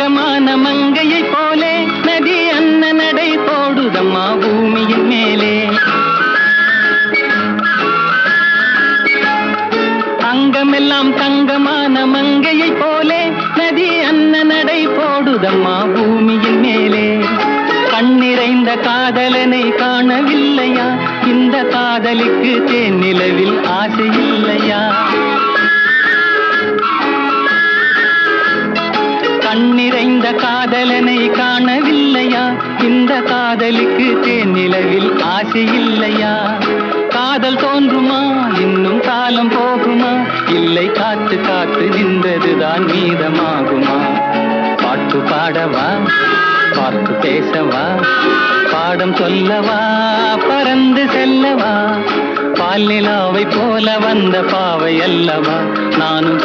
தங்கமான மங்கையை போலே நதி அன்ன நடை போடுதம்மா பூமியின் மேலே. அங்கமெல்லாம் தங்கமான மங்கையை போலே நதி அன்ன நடை போடுதம்மா பூமியின் மேலே. கண்ணிறைந்த காதலனை காணவில்லையா, இந்த காதலிக்கு தேனிலவில் ஆசை இல்லையா? கண்ணிறைந்த காதலனை காணவில்லையா, இந்த காதலிக்கு தேனிலவில் ஆசை இல்லையா? காதல் தோன்றுமா, இன்னும் காலம் போகுமா, இல்லை காத்து காத்து நின்றதுதான் மீதமாகுமா? பாட்டு பாடவா, பார்த்து பேசவா, பாடம் சொல்லவா, பறந்து செல்லவா? பால் நிலாவை போல வந்த பாவை அல்லவா நானும்